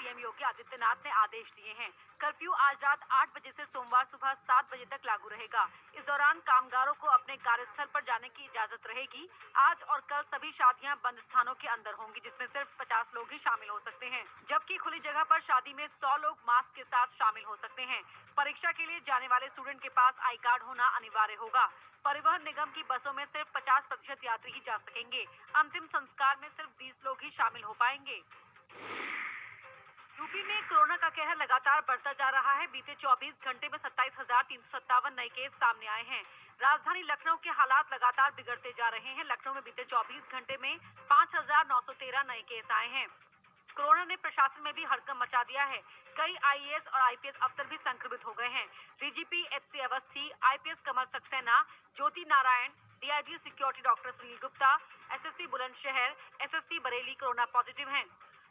CM Yogi Adityanath ने आदेश दिए हैं। कर्फ्यू आज रात 8 बजे से सोमवार सुबह 7 बजे तक लागू रहेगा। इस दौरान कामगारों को अपने कार्यस्थल पर जाने की इजाजत रहेगी। आज और कल सभी शादियां बंद स्थानों के अंदर होंगी, जिसमें सिर्फ 50 लोग ही शामिल हो सकते हैं, जबकि खुली जगह पर शादी में 100 लोग मास्क के साथ शामिल हो सकते हैं। परीक्षा के लिए जाने वाले स्टूडेंट के पास आई कार्ड होना अनिवार्य होगा। परिवहन निगम की बसों में सिर्फ 50% यात्री ही जा सकेंगे। अंतिम संस्कार में सिर्फ 20 लोग ही शामिल हो पाएंगे। यूपी में कोरोना का कहर लगातार बढ़ता जा रहा है। बीते 24 घंटे में 27,357 नए केस सामने आए हैं। राजधानी लखनऊ के हालात लगातार बिगड़ते जा रहे हैं। लखनऊ में बीते 24 घंटे में 5,913 नए केस आए हैं। कोरोना ने प्रशासन में भी हड़कंप मचा दिया है। कई आईएएस और आईपीएस अफसर भी संक्रमित हो गए हैं। DGP HC Awasthi, IPS Kamal Saxena, Jyoti Narayan, DIG security doctor Sunil Gupta, SSP Bulandshahr, SSP Bareilly corona positive हैं।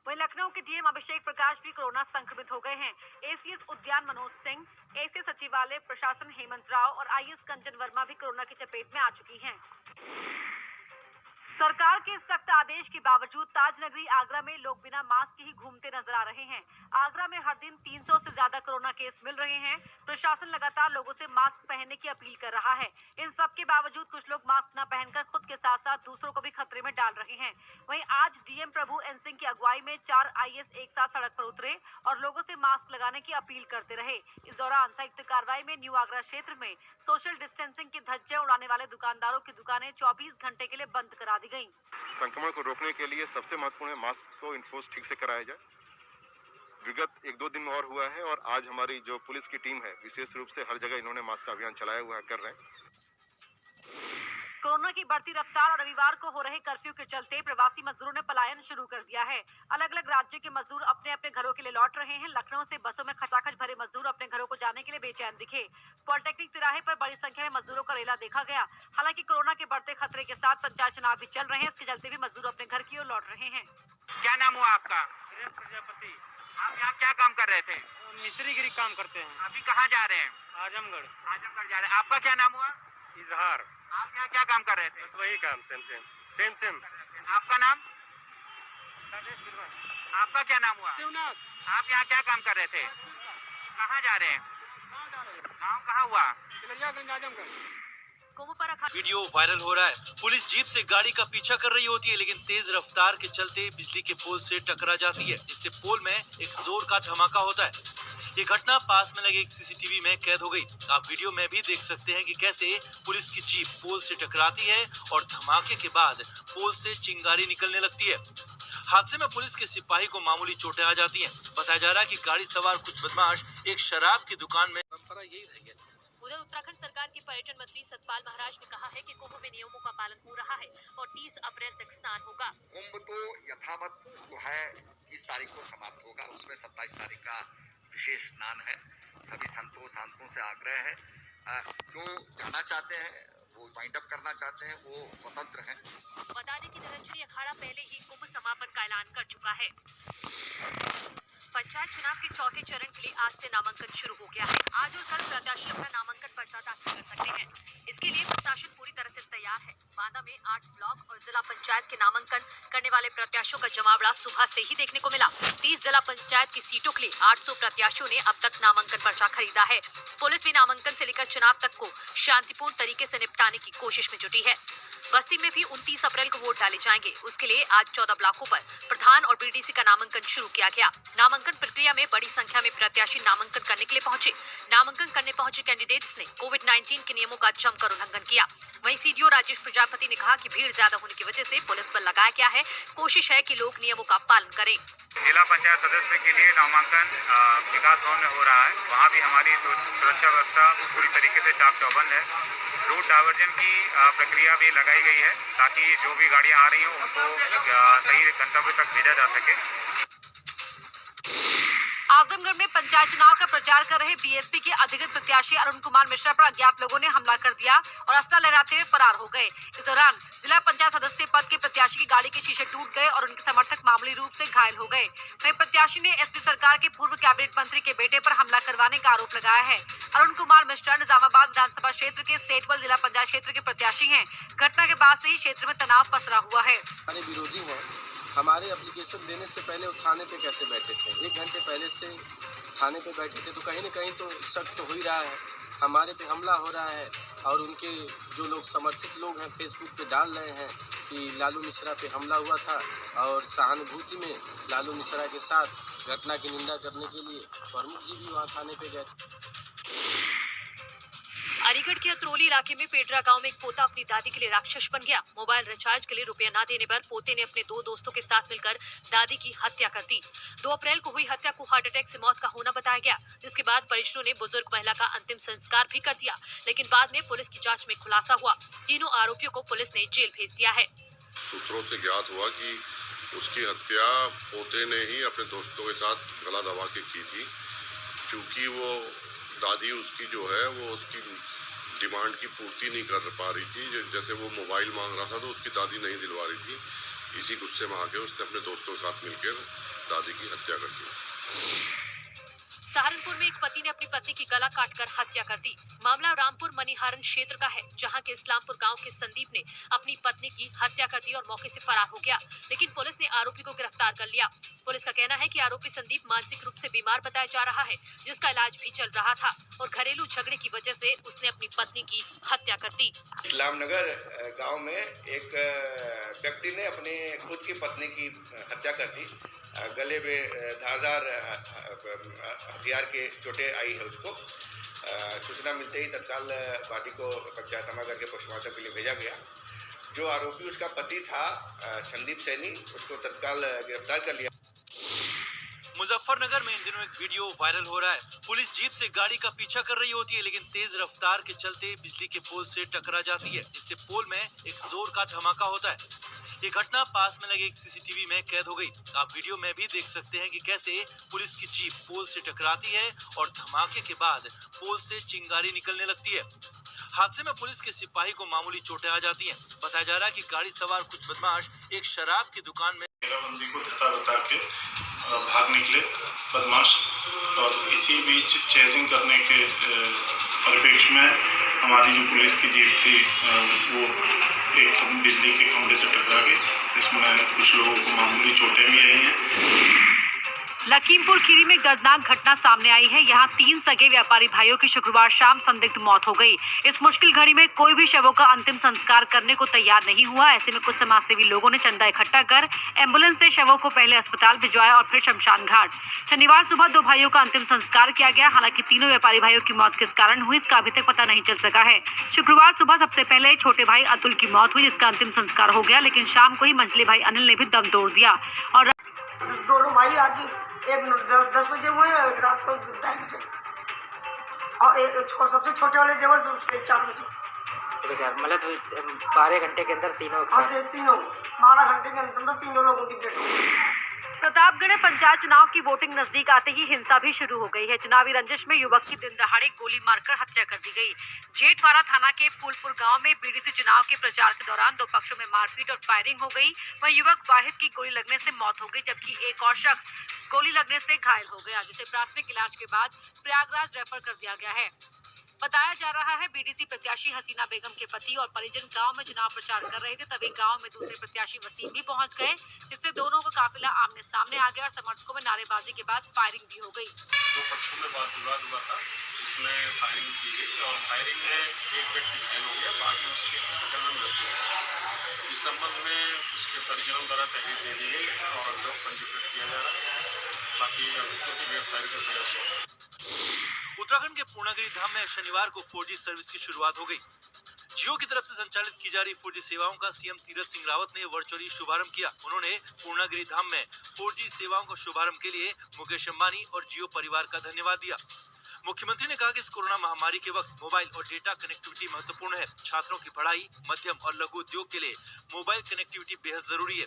वहीं लखनऊ के डीएम अभिषेक प्रकाश भी कोरोना संक्रमित हो गए हैं। एसीएस उद्यान मनोज सिंह, एसीएस सचिवालय प्रशासन हेमंत राव और आईएएस कंचन वर्मा भी कोरोना की चपेट में आ चुकी हैं। सरकार के सख्त आदेश के बावजूद ताजनगरी आगरा में लोग बिना मास्क के ही घूमते नजर आ रहे हैं। आगरा में हर दिन 300 से ज्यादा कोरोना केस मिल रहे हैं। प्रशासन लगातार लोगों से मास्क पहनने की अपील कर रहा है। इन सब के बावजूद कुछ लोग मास्क न पहनकर खुद के साथ साथ दूसरों को भी खतरे में डाल रहे हैं। वहीं आज डीएम प्रभु एन सिंह की अगुवाई में 4 आईएएस एक साथ सड़क पर उतरे और लोगों से मास्क लगाने की अपील करते रहे। इस दौरान संयुक्त कार्रवाई में न्यू आगरा क्षेत्र में सोशल डिस्टेंसिंग की धज्जियां उड़ाने वाले दुकानदारों की दुकानें 24 घंटे के लिए बंद करा दी गयी। संक्रमण को रोकने के लिए सबसे महत्वपूर्ण है मास्क को इन्फोर्स ठीक से कराया जाए। विगत 1-2 दिन और हुआ है और आज हमारी जो पुलिस की टीम है विशेष रूप से हर जगह इन्होंने मास्क का अभियान चलाया हुआ है, कर रहे हैं। कोरोना की बढ़ती रफ्तार और रविवार को हो रहे कर्फ्यू के चलते प्रवासी मजदूरों ने पलायन शुरू कर दिया है। अलग अलग राज्य के मजदूर अपने अपने घरों के लिए लौट रहे हैं। लखनऊ से बसों में खचाखच भरे मजदूर अपने घरों को जाने के लिए बेचैन दिखे। पॉलिटेक्निक तिराहे पर बड़ी संख्या में मजदूरों का रेला देखा गया। हालांकि कोरोना के बढ़ते खतरे के साथ पंचायत चुनाव भी चल रहे हैं। इसके चलते भी मजदूर अपने घर की ओर लौट रहे हैं। क्या नाम हुआ आपका? प्रजापति। आप यहाँ क्या काम कर रहे थे? मिस्त्रीगिरी काम करते हैं। अभी कहाँ जा रहे हैं? आजमगढ़। आजमगढ़ जा रहे हैं। आपका क्या नाम हुआ? इजहार। आप यहाँ क्या काम कर रहे थे? वही काम, सेम। आपका नाम? आपका क्या नाम हुआ? शिवनाथ। आप यहाँ क्या काम कर रहे थे? कहाँ जा रहे हैं? गाँव कहाँ हुआ? आजमगढ़। वीडियो वायरल हो रहा है। पुलिस जीप से गाड़ी का पीछा कर रही होती है, लेकिन तेज रफ्तार के चलते बिजली के पोल से टकरा जाती है, जिससे पोल में एक जोर का धमाका होता है। ये घटना पास में लगे एक सीसीटीवी में कैद हो गई। आप वीडियो में भी देख सकते हैं कि कैसे पुलिस की जीप पोल से टकराती है और धमाके के बाद पोल से चिंगारी निकलने लगती है। हादसे में पुलिस के सिपाही को मामूली चोटें आ जाती हैं। बताया जा रहा है कि गाड़ी सवार कुछ बदमाश एक शराब की दुकान में परंपरा यही रही है। उधर उत्तराखंड सरकार के पर्यटन मंत्री सतपाल महाराज ने कहा है कि कुंभ में नियमों का पालन हो रहा है और 30 अप्रैल तक स्नान होगा। कुंभ तो यथावत जो है 30 तारीख को समाप्त होगा। उसमें 27 तारीख का विशेष स्नान है। सभी संतों से आग्रह है, जो जाना चाहते हैं वो वाइंड अप करना चाहते हैं वो स्वतंत्र हैं। बता दें कि निरंजनी अखाड़ा पहले ही कुंभ समापन का ऐलान कर चुका है। पंचायत चुनाव के चौथे चरण के लिए आज से नामांकन शुरू हो गया है। आज और कल प्रत्याशी अपना नामांकन पर्चा दाखिल कर सकते हैं। इसके लिए प्रशासन पूरी तरह से तैयार है। बांदा में 8 ब्लॉक और जिला पंचायत के नामांकन करने वाले प्रत्याशियों का जमावड़ा सुबह से ही देखने को मिला। 30 जिला पंचायत की सीटों के लिए 800 प्रत्याशियों ने अब तक नामांकन पर्चा खरीदा है। पुलिस भी नामांकन से लेकर चुनाव तक को शांतिपूर्ण तरीके से निपटाने की कोशिश में जुटी है। बस्ती में भी 29 अप्रैल को वोट डाले जाएंगे। उसके लिए आज 14 ब्लॉकों पर प्रधान और बीडीसी का नामांकन शुरू किया गया। नामांकन प्रक्रिया में बड़ी संख्या में प्रत्याशी नामांकन करने के लिए पहुंचे। नामांकन करने पहुंचे कैंडिडेट्स ने कोविड-19 के नियमों का जमकर उल्लंघन किया। वहीं सीडीओ राजेश प्रजापति ने कहा कि भीड़ ज्यादा होने की वजह से पुलिस बल लगाया गया है। कोशिश है कि लोग नियमों का पालन करें। जिला पंचायत सदस्य के लिए नामांकन विकास भवन में हो रहा है। वहाँ भी हमारी सुरक्षा व्यवस्था पूरी तरीके से चाक चौबंद है। रूट डायवर्जन की प्रक्रिया भी लगाई गई है ताकि जो भी गाड़ियाँ आ रही हों उनको सही गंतव्य तक भेजा जा सके। आजमगढ़ में पंचायत चुनाव का प्रचार कर रहे बीएसपी के अधिकृत प्रत्याशी अरुण कुमार मिश्रा पर अज्ञात लोगों ने हमला कर दिया और असला लहराते हुए फरार हो गए। इस दौरान जिला पंचायत सदस्य पद के प्रत्याशी की गाड़ी के शीशे टूट गए और उनके समर्थक मामूली रूप से घायल हो गए। वहीं प्रत्याशी ने एसपी सरकार के पूर्व कैबिनेट मंत्री के बेटे पर हमला करवाने का आरोप लगाया है। अरुण कुमार मिश्रा निजामाबाद विधानसभा क्षेत्र के सेठवल जिला पंचायत क्षेत्र के प्रत्याशी हैं। घटना के बाद से ही क्षेत्र में तनाव पसरा हुआ है। विरोधी है हमारे एप्लीकेशन देने से पहले वो थाने पे कैसे बैठे थे? 1 घंटे पहले से थाने पे बैठे थे, तो कहीं ना कहीं तो शक तो हो ही रहा है, हमारे पे हमला हो रहा है। और उनके जो लोग समर्थित लोग हैं फेसबुक पे डाल रहे हैं कि लालू मिश्रा पे हमला हुआ था, और सहानुभूति में लालू मिश्रा के साथ घटना की निंदा करने के लिए प्रमुख जी भी वहाँ थाने पे गए थे। अलीगढ़ के अतरौली इलाके में पेडरा गांव में एक पोता अपनी दादी के लिए राक्षस बन गया। मोबाइल रिचार्ज के लिए रुपया न देने पर पोते ने अपने 2 दोस्तों के साथ मिलकर दादी की हत्या कर दी। 2 अप्रैल को हुई हत्या को हार्ट अटैक से मौत का होना बताया गया, जिसके बाद परिजनों ने बुजुर्ग महिला का अंतिम संस्कार भी कर दिया, लेकिन बाद में पुलिस की जांच में खुलासा हुआ। तीनों आरोपियों को पुलिस ने जेल भेज दिया है। सूत्रों से ज्ञात हुआ कि उसकी हत्या पोते ने ही अपने दोस्तों के साथ गला दबा के की थी, क्योंकि वो दादी उसकी जो है वो उसकी डिमांड की पूर्ति नहीं कर पा रही थी। जैसे वो मोबाइल मांग रहा था तो उसकी दादी नहीं दिलवा रही थी। इसी गुस्से में आके उसने अपने दोस्तों के साथ मिलकर दादी की हत्या कर दी। सहारनपुर में एक पति ने अपनी पत्नी की गला काटकर हत्या कर दी। मामला रामपुर मनीहारन क्षेत्र का है, जहां के इस्लामपुर गांव के संदीप ने अपनी पत्नी की हत्या कर दी और मौके से फरार हो गया, लेकिन पुलिस ने आरोपी को गिरफ्तार कर लिया। पुलिस का कहना है कि आरोपी संदीप मानसिक रूप से बीमार बताया जा रहा है, जिसका इलाज भी चल रहा था, और घरेलू झगड़े की वजह से उसने अपनी पत्नी की हत्या कर दी। इस्लामनगर गांव में एक व्यक्ति ने अपनी खुद की पत्नी की हत्या कर दी। गले में धारदार हथियार के चोटें आई है उसको। सूचना मिलते ही तत्काल बॉडी को पंचायतनामा करके पोस्टमार्टम के लिए भेजा गया। जो आरोपी उसका पति था संदीप सैनी, उसको तत्काल गिरफ्तार कर लिया। मुजफ्फरनगर में इन दिनों एक वीडियो वायरल हो रहा है। पुलिस जीप से गाड़ी का पीछा कर रही होती है, लेकिन तेज रफ्तार के चलते बिजली के पोल से टकरा जाती है, जिससे पोल में एक जोर का धमाका होता है। ये घटना पास में लगे एक सीसीटीवी में कैद हो गई। आप वीडियो में भी देख सकते हैं कि कैसे पुलिस की जीप पोल से टकराती है और धमाके के बाद पोल से चिंगारी निकलने लगती है। हादसे में पुलिस के सिपाही को मामूली चोटें आ जाती हैं। बताया जा रहा है कि गाड़ी सवार कुछ बदमाश एक शराब की दुकान में घेराबंदी को धक्का बता के भाग निकले बदमाश, और इसी बीच चेजिंग करने के परिप्रेक्ष्य में हमारी जो पुलिस की जीप थी वो एक बिजली के खंभे से टकरा गई। इसमें कुछ लोगों को मामूली चोटें भी आई हैं। लखीमपुर खीरी में दर्दनाक घटना सामने आई है। यहाँ 3 सगे व्यापारी भाइयों की शुक्रवार शाम संदिग्ध मौत हो गई। इस मुश्किल घड़ी में कोई भी शवों का अंतिम संस्कार करने को तैयार नहीं हुआ। ऐसे में कुछ समाजसेवी लोगों ने चंदा इकट्ठा कर एम्बुलेंस से शवों को पहले अस्पताल भिजवाया और फिर शमशान घाट। शनिवार सुबह 2 भाइयों का अंतिम संस्कार किया गया। हालांकि तीनों व्यापारी भाइयों की मौत किस कारण हुई, इसका अभी तक पता नहीं चल सका है। शुक्रवार सुबह सबसे पहले छोटे भाई अतुल की मौत हुई, जिसका अंतिम संस्कार हो गया, लेकिन शाम को ही मंझले भाई अनिल ने भी दम तोड़ दिया। और दोनों भाई आज 10 बजे हुए, एक रात को 2:30 बजे, और सबसे छोटे वाले देवर 4 बजे। मतलब 12 घंटे के अंदर तीनों 12 घंटे के अंदर तीनों लोगों की डेथ हो गई। प्रतापगढ़ में पंचायत चुनाव की वोटिंग नजदीक आते ही हिंसा भी शुरू हो गई है। चुनावी रंजिश में युवक की दिन दहाड़े गोली मारकर हत्या कर दी गई। जेठवाड़ा थाना के फूलपुर गांव में बीडीसी चुनाव के प्रचार के दौरान 2 पक्षों में मारपीट और फायरिंग हो गई। वहीं युवक वाहिद की गोली लगने से मौत हो गई, जबकि एक और शख्स गोली लगने से घायल हो गया, जिसे प्राथमिक इलाज के बाद प्रयागराज रेफर कर दिया गया है। बताया जा रहा है बीडीसी प्रत्याशी हसीना बेगम के पति और परिजन गांव में चुनाव प्रचार कर रहे थे, तभी गांव में दूसरे प्रत्याशी वसीम भी पहुंच गए, जिससे दोनों का काफिला आमने सामने आ गया और समर्थकों में नारेबाजी के बाद फायरिंग भी हो गई। 2 पक्षों में वाद विवाद हुआ था, इसमें फायरिंग की गई और फायरिंग में एक व्यक्ति घायल हो गया, बाकी उसके अस्पताल में मृत्यु हुई। इस संबंध में उसके परिजनों द्वारा तहरीर दे दी गई और लोग पंजीकृत किया जा रहा है। बाकी अभियुक्तों की गिरफ्तारी का प्रयास होगा। उत्तराखंड के पूर्णागिरी धाम में शनिवार को 4G सर्विस की शुरुआत हो गई। जियो की तरफ से संचालित की जा रही 4G सेवाओं का सीएम तीरथ सिंह रावत ने वर्चुअली शुभारंभ किया। उन्होंने पूर्णागिरी धाम में 4G सेवाओं का शुभारंभ के लिए मुकेश अंबानी और जियो परिवार का धन्यवाद दिया। मुख्यमंत्री ने कहा कि इस कोरोना महामारी के वक्त मोबाइल और डेटा कनेक्टिविटी महत्वपूर्ण है। छात्रों की पढ़ाई, मध्यम और लघु उद्योग के लिए मोबाइल कनेक्टिविटी बेहद जरूरी है।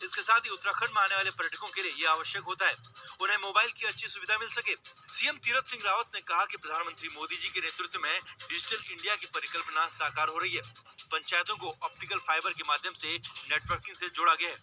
इसके साथ ही उत्तराखंड में आने वाले पर्यटकों के लिए यह आवश्यक होता है, उन्हें मोबाइल की अच्छी सुविधा मिल सके। सीएम तीरथ सिंह रावत ने कहा कि प्रधानमंत्री मोदी जी के नेतृत्व में डिजिटल इंडिया की परिकल्पना साकार हो रही है। पंचायतों को ऑप्टिकल फाइबर के माध्यम से नेटवर्किंग से जोड़ा गया है।